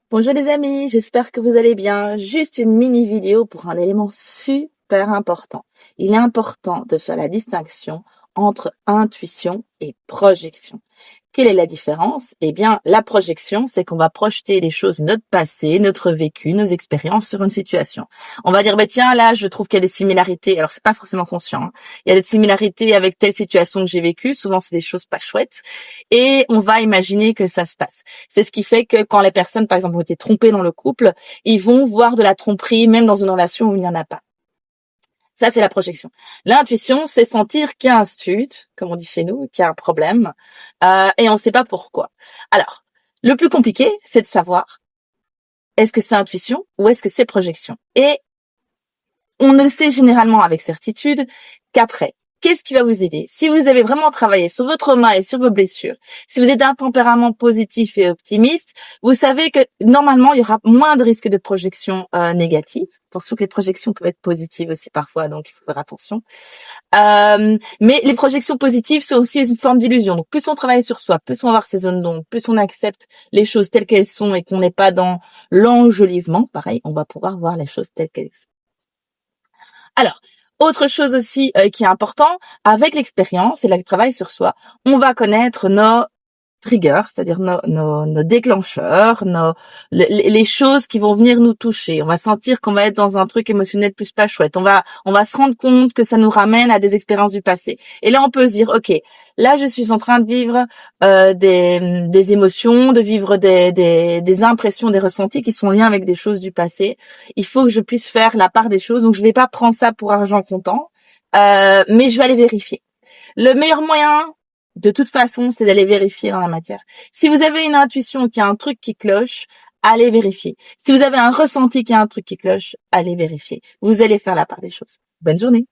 Bonjour les amis, j'espère que vous allez bien. Juste une mini vidéo pour un élément super important. Il est important de faire la distinction entre intuition et projection. Quelle est la différence? Eh bien, la projection, c'est qu'on va projeter des choses, notre passé, notre vécu, nos expériences sur une situation. On va dire, tiens, là, je trouve qu'il y a des similarités. Alors, c'est pas forcément conscient, hein. Il y a des similarités avec telle situation que j'ai vécue. Souvent, c'est des choses pas chouettes. Et on va imaginer que ça se passe. C'est ce qui fait que quand les personnes, par exemple, ont été trompées dans le couple, ils vont voir de la tromperie, même dans une relation où il n'y en a pas. Ça, c'est la projection. L'intuition, c'est sentir qu'il y a un stud, comme on dit chez nous, qu'il y a un problème, et on ne sait pas pourquoi. Alors, le plus compliqué, c'est de savoir, est-ce que c'est intuition ou est-ce que c'est projection? Et on ne le sait généralement avec certitude qu'après. Qu'est-ce qui va vous aider? Si vous avez vraiment travaillé sur votre trauma et sur vos blessures, si vous êtes d'un tempérament positif et optimiste, vous savez que normalement, il y aura moins de risques de projection négative. Attention que les projections peuvent être positives aussi parfois, donc il faut faire attention. Mais les projections positives sont aussi une forme d'illusion. Donc plus on travaille sur soi, plus on va voir ces zones d'ombre, plus on accepte les choses telles qu'elles sont et qu'on n'est pas dans l'enjolivement, pareil, on va pouvoir voir les choses telles qu'elles sont. Alors, autre chose aussi qui est important, avec l'expérience et le travail sur soi, on va connaître nos triggers, c'est-à-dire nos déclencheurs, les choses qui vont venir nous toucher. On va sentir qu'on va être dans un truc émotionnel plus pas chouette. On va se rendre compte que ça nous ramène à des expériences du passé. Et là, on peut se dire, ok, là, je suis en train de vivre des émotions, de vivre des impressions, des ressentis qui sont en lien avec des choses du passé. Il faut que je puisse faire la part des choses. Donc, je vais pas prendre ça pour argent comptant, mais je vais aller vérifier. Le meilleur moyen, de toute façon, c'est d'aller vérifier dans la matière. Si vous avez une intuition qu'il y a un truc qui cloche, allez vérifier. Si vous avez un ressenti qu'il y a un truc qui cloche, allez vérifier. Vous allez faire la part des choses. Bonne journée.